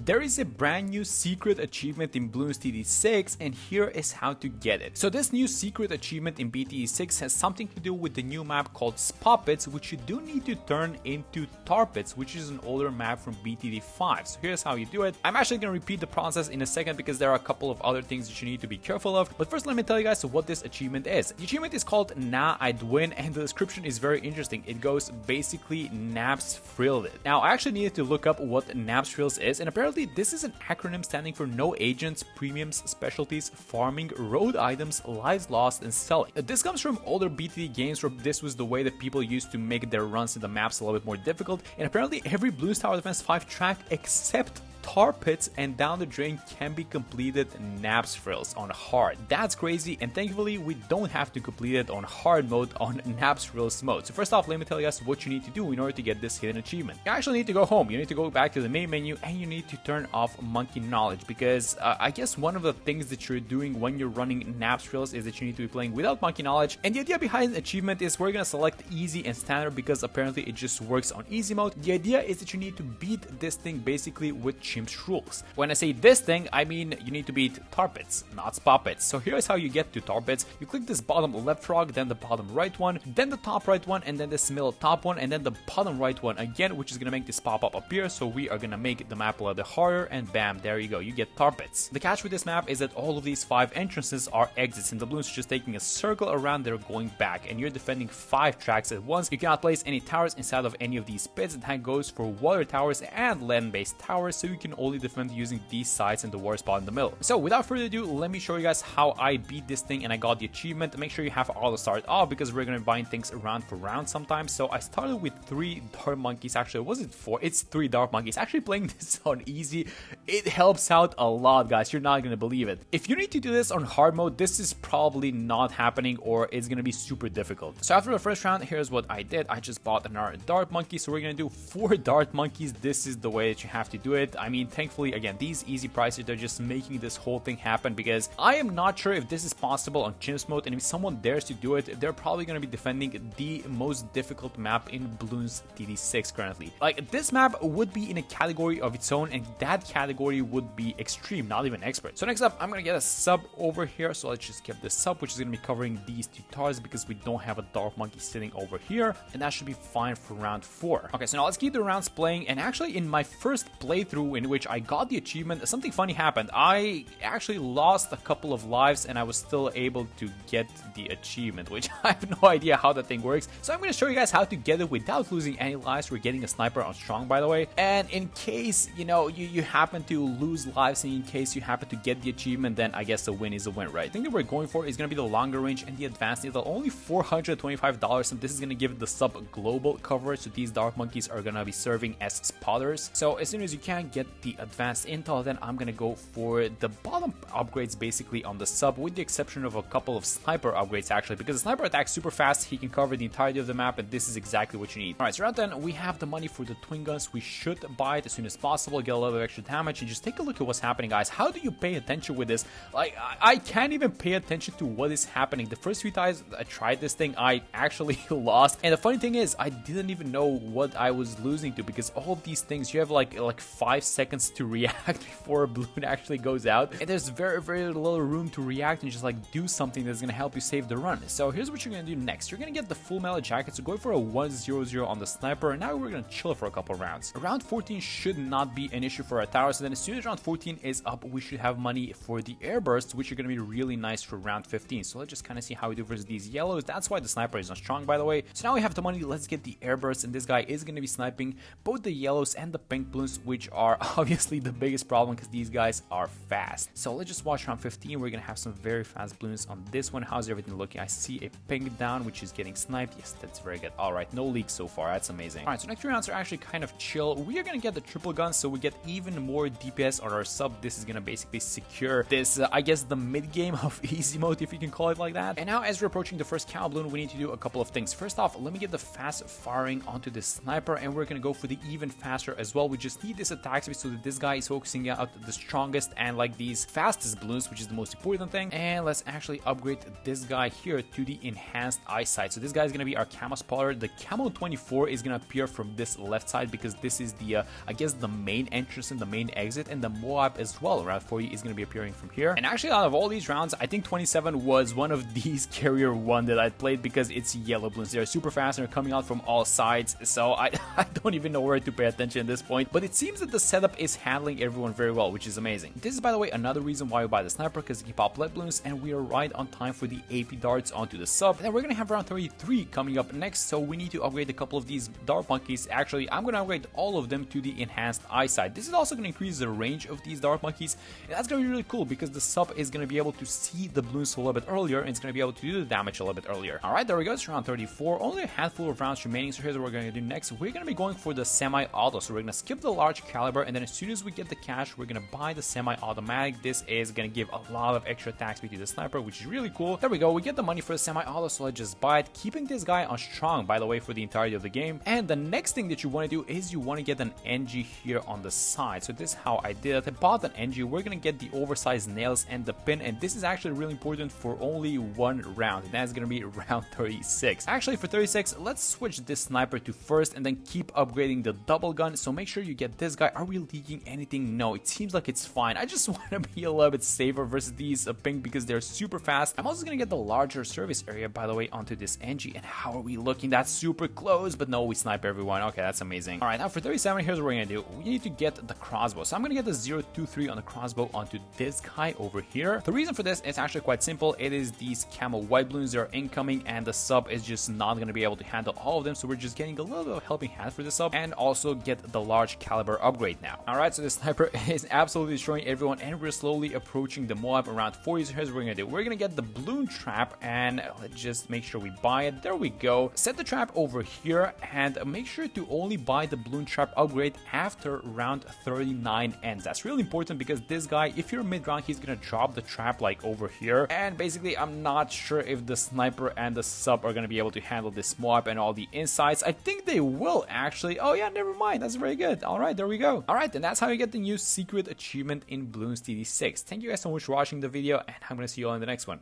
there is a brand new secret achievement in Bloons TD6, and here is how to get it. So this new secret achievement in BTD6 has something to do with the new map called Spoppets, which you do need to turn into Tarpets, which is an older map from BTD5. So here's how you do it. I'm actually going to repeat the process in a second because there are a couple of other things that you need to be careful of. But first, let me tell you guys what this achievement is. The achievement is called Nah I'd Win, and the description is very interesting. It goes basically Naps Frilled It. Now, I actually needed to look up what Naps Frills is, and apparently this is an acronym standing for No Agents, Premiums, Specialties, Farming, Road Items, Lives Lost, and Selling. This comes from older BTD games where this was the way that people used to make their runs in the maps a little bit more difficult, and apparently every Bloons Tower Defense 5 track except Tar Pits and Down the Drain can be completed Naps Frills on hard. That's crazy, and thankfully we don't have to complete it on hard mode on Naps Frills mode. So first off, let me tell you guys what you need to do in order to get this hidden achievement. You actually need to go home. You need to go back to the main menu and you need to turn off Monkey Knowledge, because I guess one of the things that you're doing when you're running Naps Frills is that you need to be playing without Monkey Knowledge. And the idea behind the achievement is we're gonna select easy and standard because apparently it just works on easy mode. The idea is that you need to beat this thing basically with Chimp's rules. When I say this thing, I mean you need to beat Tarpets, not Spoppets. So here's how you get to Tarpets. You click this bottom left frog, then the bottom right one, then the top right one, and then this middle top one, and then the bottom right one again, which is gonna make this pop-up appear. So we are gonna make the map a little bit harder, and bam, there you go, you get Tarpets. The catch with this map is that all of these 5 entrances are exits, and the balloons are just taking a circle around, they're going back, and you're defending 5 tracks at once. You cannot place any towers inside of any of these pits. That goes for water towers and land-based towers, so you can only defend using these sides and the water spot in the middle. So without further ado, let me show you guys how I beat this thing and I got the achievement. Make sure you have all to start off because we're gonna be buying things round for round sometimes. So I started with 3 dart monkeys. Actually, was it 4? It's 3 dart monkeys. Actually, playing this on easy, it helps out a lot, guys. You're not gonna believe it. If you need to do this on hard mode, this is probably not happening or it's gonna be super difficult. So after the first round, here's what I did. I just bought another dart monkey. So we're gonna do 4 dart monkeys. This is the way that you have to do it. I mean, thankfully, again, these easy prices, they're just making this whole thing happen because I am not sure if this is possible on Chimps mode, and if someone dares to do it, they're probably going to be defending the most difficult map in Bloons TD6 currently. Like, this map would be in a category of its own, and that category would be extreme, not even expert. So next up, I'm going to get a sub over here, so let's just get the sub, which is going to be covering these 2 towers because we don't have a dark monkey sitting over here, and that should be fine for round 4. Okay, so now let's keep the rounds playing, and actually in my first playthrough in which I got the achievement, something funny happened. I actually lost a couple of lives and I was still able to get the achievement, which I have no idea how that thing works. So I'm going to show you guys how to get it without losing any lives. We're getting a sniper on strong, by the way. And in case, you know, you happen to lose lives and in case you happen to get the achievement, then I guess a win is a win, right? I think that we're going for is going to be the longer range and the advanced needle. Only $425, and this is going to give the sub global coverage. So these dark monkeys are going to be serving as spotters. So as soon as you can get the advanced intel, then I'm gonna go for the bottom upgrades basically on the sub, with the exception of a couple of sniper upgrades actually, because the sniper attacks super fast, he can cover the entirety of the map, and this is exactly what you need. Alright, so round 10, we have the money for the twin guns. We should buy it as soon as possible, get a little bit of extra damage, and just take a look at what's happening, guys. How do you pay attention with this? Like, I can't even pay attention to what is happening. The first few times I tried this thing, I actually lost, and the funny thing is, I didn't even know what I was losing to, because all of these things, you have like 5 seconds to react before a balloon actually goes out, and there's very little room to react and just like do something that's gonna help you save the run. So here's what you're gonna do next. You're gonna get the full metal jacket, so go for a 100 on the sniper, and now we're gonna chill for a couple rounds. Round 14 should not be an issue for our tower, so then as soon as round 14 is up, we should have money for the air bursts, which are gonna be really nice for round 15. So let's just kind of see how we do versus these yellows. That's why the sniper is not strong, by the way. So now we have the money, let's get the air bursts, and this guy is gonna be sniping both the yellows and the pink balloons, which are obviously the biggest problem because these guys are fast. So let's just watch round 15. We're gonna have some very fast balloons on this one. How's everything looking? I see a pink down, which is getting sniped. Yes, that's very good. All right, no leaks so far. That's amazing. All right, so next 3 rounds are actually kind of chill. We are gonna get the triple gun, so we get even more DPS on our sub. This is gonna basically secure this, I guess, the mid game of easy mode, if you can call it like that. And now, as we're approaching the first cow balloon, we need to do a couple of things. First off, let me get the fast firing onto this sniper, and we're gonna go for the even faster as well. We just need this attack speed. so that this guy is focusing out the strongest and like these fastest balloons, which is the most important thing. And let's actually upgrade this guy here to the enhanced eyesight. So this guy is going to be our camo spotter. The camo 24 is going to appear from this left side because this is the I guess the main entrance and the main exit, and the Moab as well around 40 is going to be appearing from here. And actually, out of all these rounds, I think 27 was one of these carrier one that I played because it's yellow balloons. They're super fast and they're coming out from all sides, so I don't even know where to pay attention at this point. But it seems that the setup is handling everyone very well, which is amazing. This is, by the way, another reason why we buy the sniper, because you pop lead balloons, and we are right on time for the AP darts onto the sub. And then we're gonna have round 33 coming up next, so we need to upgrade a couple of these dart monkeys. Actually, I'm gonna upgrade all of them to the enhanced eyesight. This is also gonna increase the range of these dart monkeys, and that's gonna be really cool because the sub is gonna be able to see the balloons a little bit earlier, and it's gonna be able to do the damage a little bit earlier. All right, there we go. It's round 34. Only a handful of rounds remaining. So here's what we're gonna do next. We're gonna be going for the semi-auto. So we're gonna skip the large caliber, and then as soon as we get the cash, we're gonna buy the semi-automatic. This is gonna give a lot of extra attack speed to the sniper, which is really cool. There we go. We get the money for the semi-auto, so let's just buy it, keeping this guy on strong, by the way, for the entirety of the game. And the next thing that you want to do is you want to get an NG here on the side. So this is how I did it. I bought an NG. We're gonna get the oversized nails and the pin, and this is actually really important for only one round, and that's gonna be round 36. Actually, for 36, let's switch this sniper to first and then keep upgrading the double gun. So make sure you get this guy. Are we leaking anything? No, it seems like it's fine. I just want to be a little bit safer versus these ping because they're super fast. I'm also gonna get the larger service area, by the way, onto this NG. And how are we looking? That's super close, but no, we snipe everyone. Okay, that's amazing. All right, now for 37, here's what we're gonna do. We need to get the crossbow. So I'm gonna get the 023 on the crossbow onto this guy over here. The reason for this is actually quite simple. It is these camo white balloons that are incoming, and the sub is just not gonna be able to handle all of them. So we're just getting a little bit of helping hand for the sub, and also get the large caliber upgrade now. All right, so the sniper is absolutely destroying everyone, and we're slowly approaching the Moab around 40. So here's what we're gonna do. We're gonna get the balloon trap, and let's just make sure we buy it. There we go. Set the trap over here, and make sure to only buy the balloon trap upgrade after round 39 ends. That's really important because this guy, if you're mid-round, he's gonna drop the trap like over here. And basically, I'm not sure if the sniper and the sub are gonna be able to handle this Moab and all the insights. I think they will actually. Oh yeah, never mind. That's very good. All right, there we go. All right, and that's how you get the new secret achievement in Bloons TD6. Thank you guys so much for watching the video, and I'm gonna see you all in the next one.